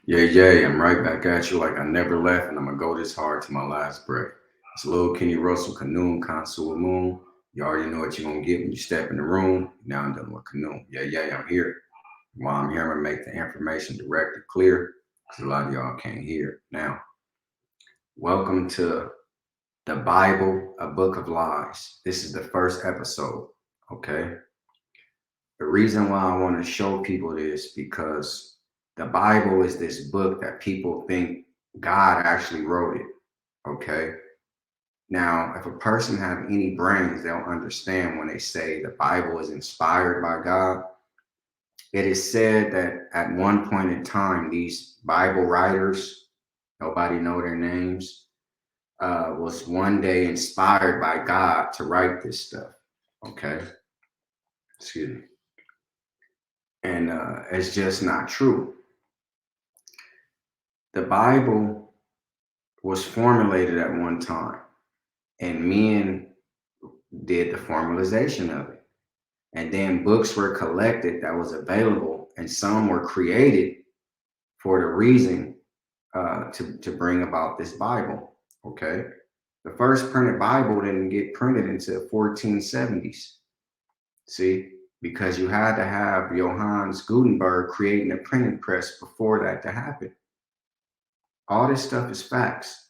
Yeah, I'm right back at you like I never left, and I'm gonna go this hard to my last breath. It's Lil Kenny Russell, Canoon, Consul Moon. You already know what you're gonna get when you step in the room. Now I'm done with Canoon. I'm here. While I'm here, I'm gonna make the information direct and clear, because a lot of y'all can't hear. Now, welcome to the Bible, a book of lies. This is the first episode, okay? The reason why I want to show people this because the Bible is this book that people think God actually wrote it. Okay. Now, if a person have any brains, they'll understand when they say the Bible is inspired by God. It is said that at one point in time, these Bible writers, nobody know their names, was one day inspired by God to write this stuff. Okay. Excuse me. And it's just not true. The Bible was formulated at one time, and men did the formalization of it. And then books were collected that was available, and some were created for the reason to bring about this Bible. Okay. The first printed Bible didn't get printed until 1470s. See, because you had to have Johannes Gutenberg creating a printing press before that to happen. All this stuff is facts.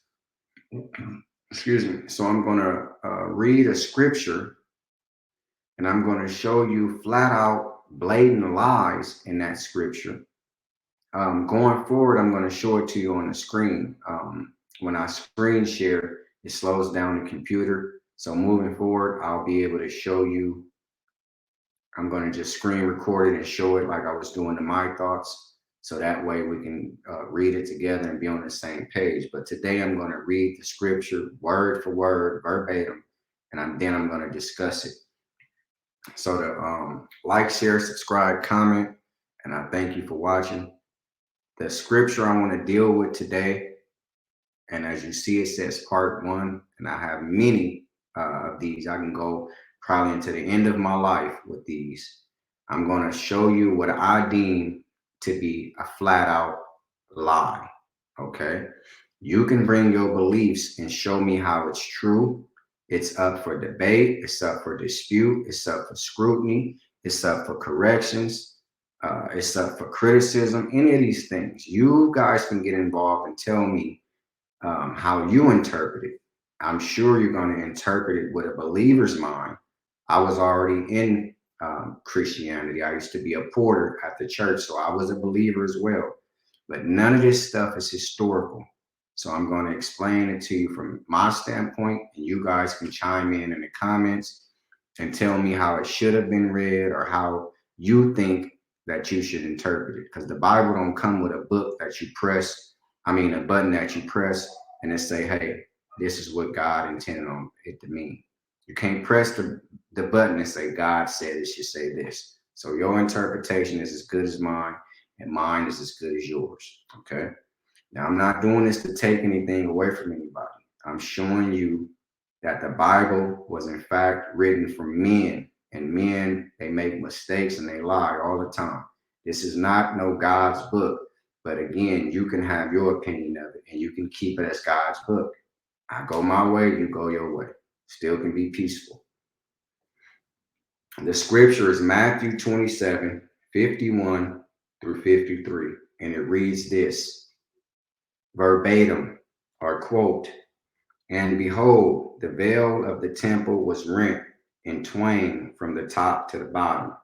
Excuse me. So I'm going to read a scripture, and I'm going to show you flat out blatant lies in that scripture. Going forward, I'm going to show it to you on the screen. When I screen share, it slows down the computer. So moving forward, I'll be able to show you. I'm going to just screen record it and show it like I was doing in my thoughts. So that way we can read it together and be on the same page. But today I'm going to read the scripture word for word, verbatim, and then I'm going to discuss it. So to like, share, subscribe, comment, and I thank you for watching. The scripture I want to deal with today, and as you see, it says part one, and I have many of these. I can go probably into the end of my life with these. I'm going to show you what I deem to be a flat out lie. Okay. You can bring your beliefs and show me how it's true. It's up for debate. It's up for dispute. It's up for scrutiny. It's up for corrections. It's up for criticism. Any of these things. You guys can get involved and tell me how you interpret it. I'm sure you're going to interpret it with a believer's mind. I was already in Christianity. I used to be a porter at the church, so I was a believer as well. But none of this stuff is historical. So I'm going to explain it to you from my standpoint, and you guys can chime in the comments and tell me how it should have been read or how you think that you should interpret it. Because the Bible don't come with a book that you press, a button that you press and then say, hey, this is what God intended on it to mean. You can't press the button and say, God said it should say this. So your interpretation is as good as mine, and mine is as good as yours. Okay. Now, I'm not doing this to take anything away from anybody. I'm showing you that the Bible was, in fact, written for men, and men, they make mistakes and they lie all the time. This is not no God's book. But again, you can have your opinion of it and you can keep it as God's book. I go my way, you go your way. Still can be peaceful. The scripture is Matthew 27:51 through 53. And it reads this verbatim or quote, and behold, the veil of the temple was rent in twain from the top to the bottom,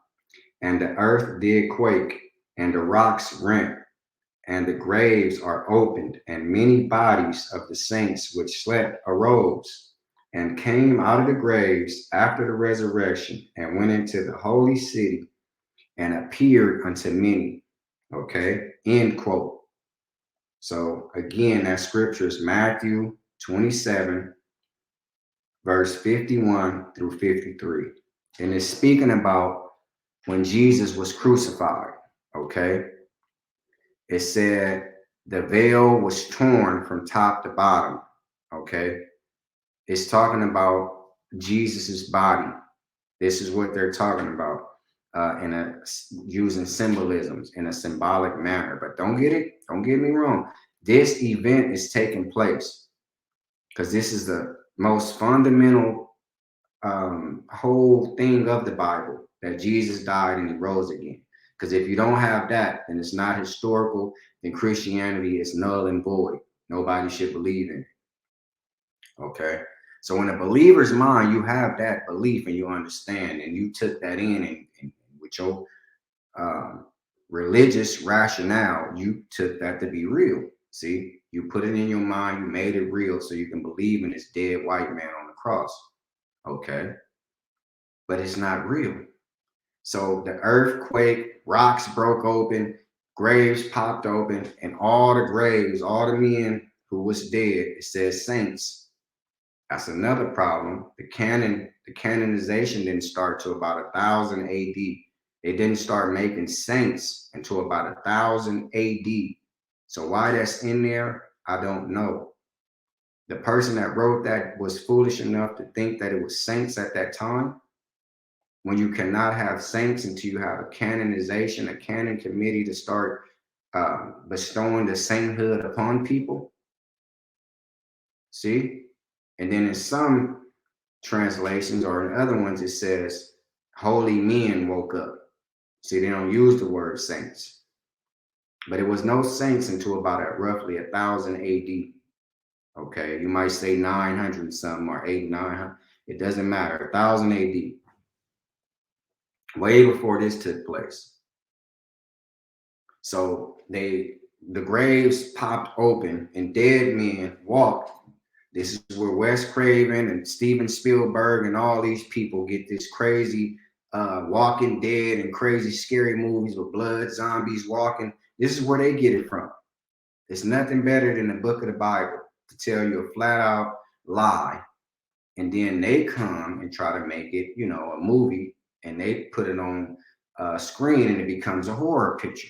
and the earth did quake, and the rocks rent, and the graves are opened, and many bodies of the saints which slept arose and came out of the graves after the resurrection and went into the holy city and appeared unto many. Okay, end quote. So again, that scripture is Matthew 27, verse 51 through 53. And it's speaking about when Jesus was crucified. Okay. It said the veil was torn from top to bottom. Okay. It's talking about Jesus's body. This is what they're talking about. using symbolisms in a symbolic manner. But don't get me wrong. This event is taking place because this is the most fundamental whole thing of the Bible, that Jesus died and he rose again. Because if you don't have that, then it's not historical, then Christianity is null and void. Nobody should believe in it. Okay. So in a believer's mind, you have that belief and you understand, and you took that in, and with your religious rationale, you took that to be real. See, you put it in your mind, you made it real so you can believe in this dead white man on the cross. Okay. But it's not real. So the earthquake, rocks broke open, graves popped open, and all the graves, all the men who was dead, it says saints. That's another problem. The canonization didn't start till about 1000 AD. They didn't start making saints until about 1000 AD. So why that's in there, I don't know. The person that wrote that was foolish enough to think that it was saints at that time, when you cannot have saints until you have a canonization, a canon committee to start bestowing the sainthood upon people. See? And then in some translations or in other ones, it says holy men woke up. See, they don't use the word saints. But it was no saints until about roughly 1000 AD. Okay, you might say 900 something or 900. It doesn't matter. 1000 AD. Way before this took place. So the graves popped open and dead men walked. This is where Wes Craven and Steven Spielberg and all these people get this crazy Walking Dead and crazy scary movies with blood, zombies walking. This is where they get it from. It's nothing better than the book of the Bible to tell you a flat out lie. And then they come and try to make it, a movie, and they put it on screen and it becomes a horror picture.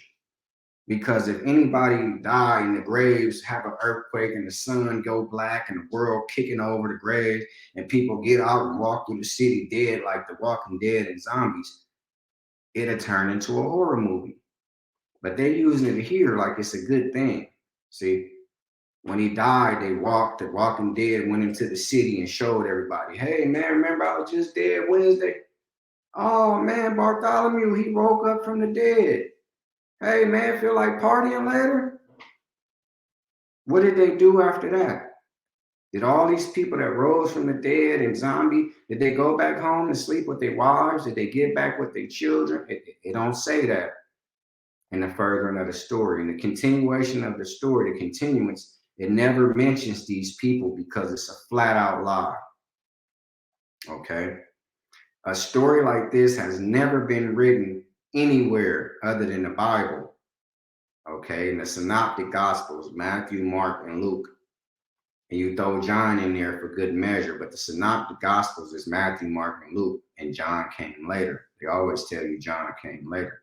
Because if anybody die in the graves, have an earthquake and the sun go black and the world kicking over the graves and people get out and walk through the city dead like the Walking Dead and zombies, it'll turn into a horror movie. But they're using it here like it's a good thing. See, when he died, the Walking Dead went into the city and showed everybody, hey man, remember I was just dead Wednesday? Oh man, Bartholomew, he woke up from the dead. Hey man, feel like partying later? What did they do after that? Did all these people that rose from the dead and zombie, did they go back home and sleep with their wives? Did they get back with their children? It don't say that in the furthering of the story. In the continuation of the story, the continuance, it never mentions these people because it's a flat out lie. Okay? A story like this has never been written anywhere other than the Bible. Okay, in the synoptic gospels, Matthew, Mark, and Luke. And you throw John in there for good measure, but the synoptic gospels is Matthew, Mark, and Luke, and John came later. They always tell you John came later.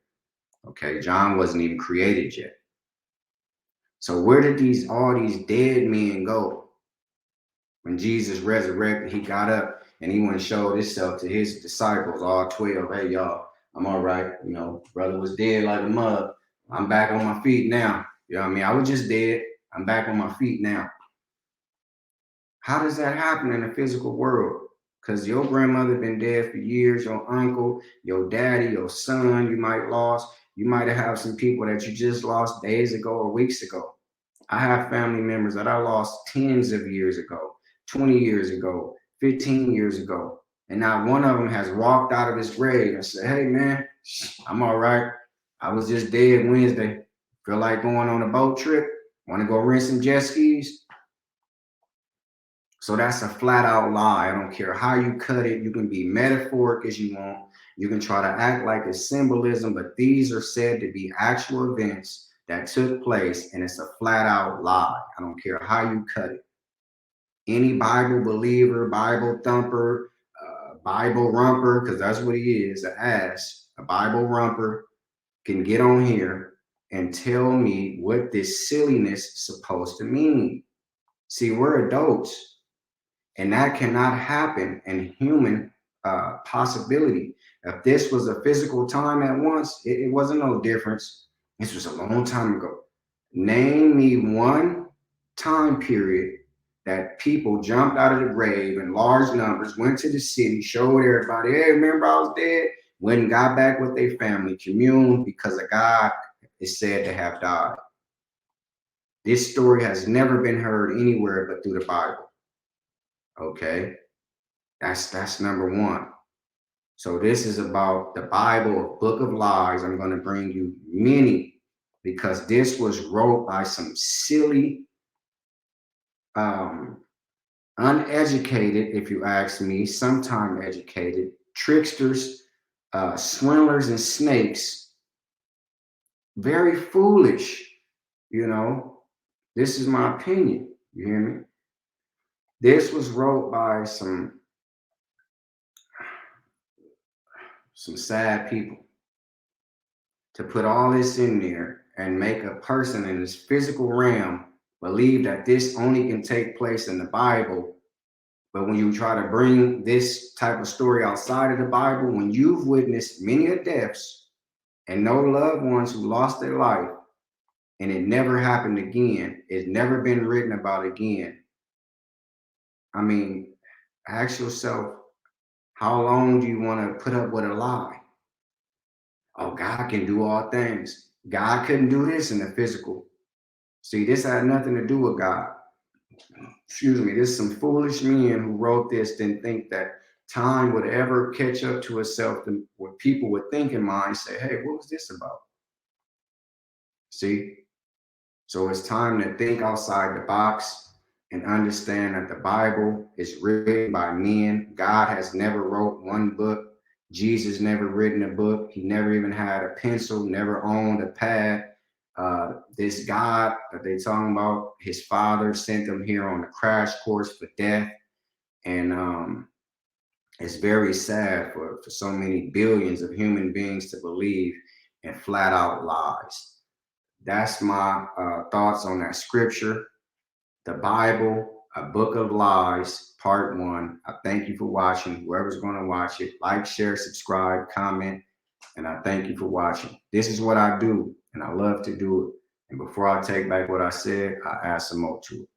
Okay, John wasn't even created yet. So where did all these dead men go? When Jesus resurrected, he got up and he went and showed himself to his disciples, all 12. Hey, y'all, I'm all right. Brother was dead like a mug. I'm back on my feet now. You know what I mean? I was just dead. I'm back on my feet now. How does that happen in the physical world? Because your grandmother been dead for years, your uncle, your daddy, your son, you might lost. You might have some people that you just lost days ago or weeks ago. I have family members that I lost tens of years ago, 20 years ago, 15 years ago. And not one of them has walked out of his grave and said, hey man, I'm all right. I was just dead Wednesday. Feel like going on a boat trip? Want to go rent some jet skis? So that's a flat out lie. I don't care how you cut it. You can be metaphoric as you want. You can try to act like it's symbolism, but these are said to be actual events that took place, and it's a flat out lie. I don't care how you cut it. Any Bible believer, Bible thumper, Bible rumper, because that's what he is, an ass, a Bible rumper, can get on here and tell me what this silliness is supposed to mean. See, we're adults, and that cannot happen in human possibility. If this was a physical time at once, it wasn't no difference. This was a long time ago. Name me one time period that people jumped out of the grave in large numbers, went to the city, showed everybody, hey, remember I was dead? Went and got back with their family, communed because a God is said to have died. This story has never been heard anywhere but through the Bible. Okay, that's number one. So this is about the Bible, a book of lies. I'm going to bring you many because this was wrote by some silly, uneducated, if you ask me, sometime educated, tricksters, swindlers, and snakes. Very foolish, you know. This is my opinion. You hear me? This was wrote by some sad people to put all this in there and make a person in this physical realm believe that this only can take place in the Bible. But when you try to bring this type of story outside of the Bible, when you've witnessed many deaths and no loved ones who lost their life, and it never happened again, it's never been written about again. I mean, ask yourself, how long do you want to put up with a lie? Oh, God can do all things. God couldn't do this in the physical. See, this had nothing to do with God. Excuse me, there's some foolish men who wrote this didn't think that time would ever catch up to itself and what people would think in mind, say, hey, what was this about? See? So it's time to think outside the box and understand that the Bible is written by men. God has never wrote one book. Jesus never written a book. He never even had a pencil, never owned a pad. This God that they talking about, his father sent him here on a crash course for death. And it's very sad for so many billions of human beings to believe in flat out lies. That's my thoughts on that scripture. The Bible, a book of lies, part one. I thank you for watching. Whoever's going to watch it, like, share, subscribe, comment, and I thank you for watching. This is what I do, and I love to do it. And before I take back what I said, I add some more to it.